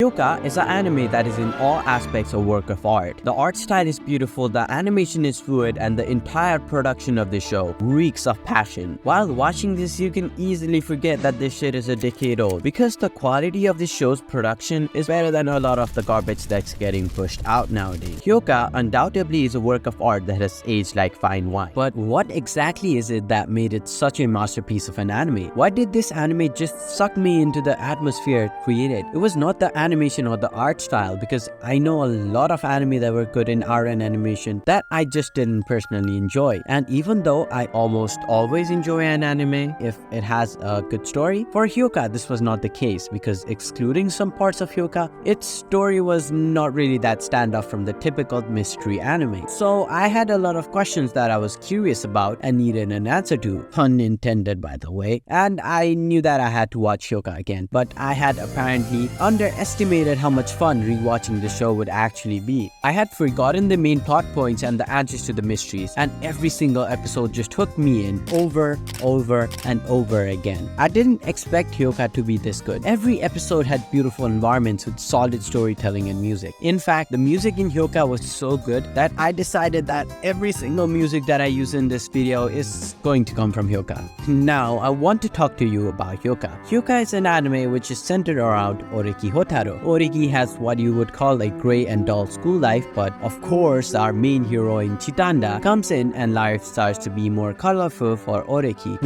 Hyouka is an anime that is in all aspects a work of art. The art style is beautiful, the animation is fluid, and the entire production of the show reeks of passion. While watching this, you can easily forget that this shit is a decade old because the quality of the show's production is better than a lot of the garbage that's getting pushed out nowadays. Hyouka undoubtedly is a work of art that has aged like fine wine. But what exactly is it that made it such a masterpiece of an anime? Why did this anime just suck me into the atmosphere it created? It was not the animation or the art style, because I know a lot of anime that were good in art and animation that I just didn't personally enjoy. And even though I almost always enjoy an anime if it has a good story, for Hyouka this was not the case, because excluding some parts of Hyouka, its story was not really that standout from the typical mystery anime. So I had a lot of questions that I was curious about and needed an answer to, pun intended by the way, and I knew that I had to watch Hyouka again, but I had apparently underestimated how much fun rewatching the show would actually be. I had forgotten the main plot points and the answers to the mysteries, and every single episode just hooked me in over and over again. I didn't expect Hyouka to be this good. Every episode had beautiful environments with solid storytelling and music. In fact, the music in Hyouka was so good that I decided that every single music that I use in this video is going to come from Hyouka. Now, I want to talk to you about Hyouka. Hyouka is an anime which is centered around Oreki Hotaro. Oreki has what you would call a grey and dull school life, but of course our main heroine Chitanda comes in and life starts to be more colorful for Oreki.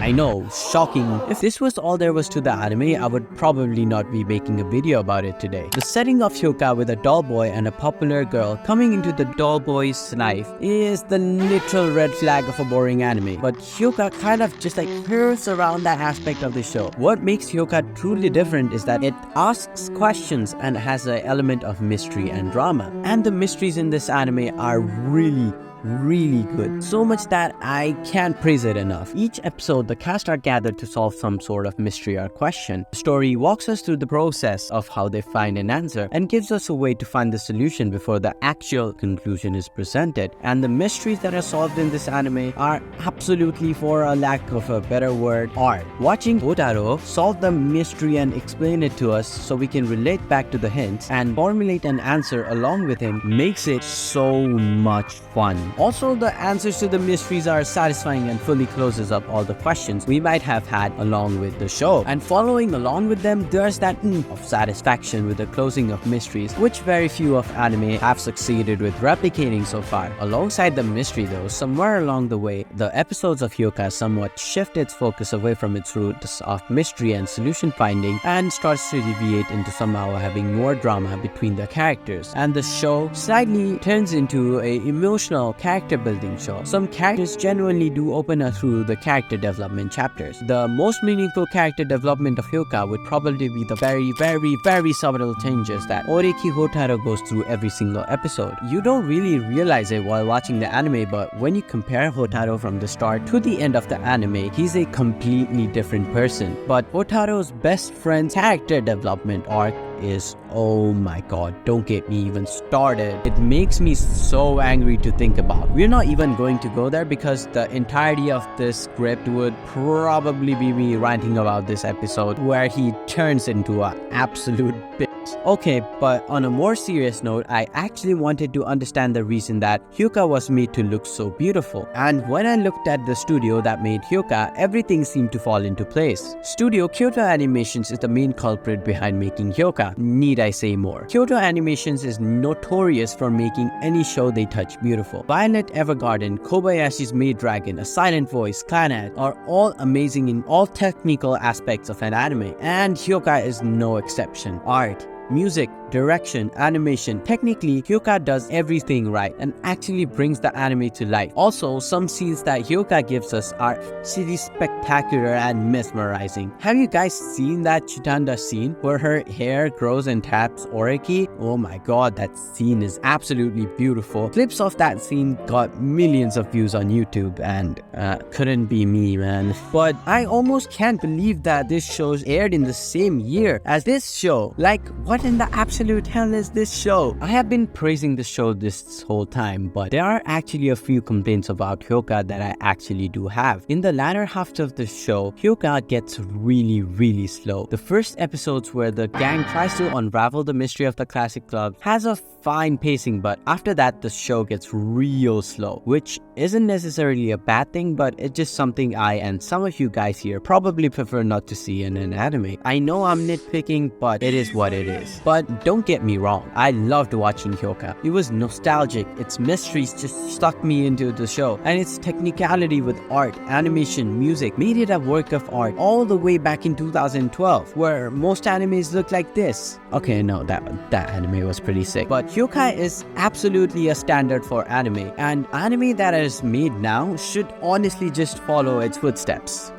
I know, shocking. If this was all there was to the anime, I would probably not be making a video about it today. The setting of Hyouka with a doll boy and a popular girl coming into the doll boy's life is the literal red flag of a boring anime, but Hyouka kind of just like curves around that aspect of the show. What makes Hyouka truly different is that it asks questions and has an element of mystery and drama. And the mysteries in this anime are really good, so much that I can't praise it enough. Each episode, the cast are gathered to solve some sort of mystery or question. The story walks us through the process of how they find an answer and gives us a way to find the solution before the actual conclusion is presented. And the mysteries that are solved in this anime are absolutely, for a lack of a better word, art. Watching Hotaro solve the mystery and explain it to us so we can relate back to the hints and formulate an answer along with him makes it so much fun. Also, the answers to the mysteries are satisfying and fully closes up all the questions we might have had along with the show. And following along with them, there's that of satisfaction with the closing of mysteries, which very few of anime have succeeded with replicating so far. Alongside the mystery though, somewhere along the way, the episodes of Hyouka somewhat shift its focus away from its roots of mystery and solution finding and starts to deviate into somehow having more drama between the characters. And the show slightly turns into a emotional character building show. Some characters genuinely do open us through the character development chapters. The most meaningful character development of Hyouka would probably be the very subtle changes that Oreki Hotaro goes through every single episode. You don't really realize it while watching the anime, but when you compare Hotaro from the start to the end of the anime, he's a completely different person. But Hotaro's best friend's character development arc is, oh my god, don't get me even started. It makes me so angry to think about. We're not even going to go there because the entirety of this script would probably be me ranting about this episode where he turns into an absolute bitch. Okay, but on a more serious note, I actually wanted to understand the reason that Hyouka was made to look so beautiful. And when I looked at the studio that made Hyouka, everything seemed to fall into place. Studio Kyoto Animations is the main culprit behind making Hyouka. Need I say more? Kyoto Animations is notorious for making any show they touch beautiful. Violet Evergarden, Kobayashi's Maid Dragon, A Silent Voice, Clannad are all amazing in all technical aspects of an anime, and Hyouka is no exception. Art, music, direction, animation. Technically, Hyouka does everything right and actually brings the anime to life. Also, some scenes that Hyouka gives us are really spectacular and mesmerizing. Have you guys seen that Chitanda scene where her hair grows and taps Oreki? Oh my god, that scene is absolutely beautiful. Clips of that scene got millions of views on YouTube and couldn't be me, man. But I almost can't believe that this show aired in the same year as this show. Like, what in the absolute absolute hell is this show? I have been praising the show this whole time, but there are actually a few complaints about Hyouka that I actually do have. In the latter half of the show, Hyouka gets really slow. The first episodes where the gang tries to unravel the mystery of the classic club has a fine pacing, but after that the show gets real slow, which isn't necessarily a bad thing, but it's just something I and some of you guys here probably prefer not to see in an anime. I know I'm nitpicking, but it is what it is. But don't get me wrong, I loved watching Hyouka. It was nostalgic, its mysteries just stuck me into the show, and its technicality with art, animation, music made it a work of art all the way back in 2012, where most animes look like this. Okay, no, that anime was pretty sick, but Hyouka is absolutely a standard for anime, and anime that is made now should honestly just follow its footsteps.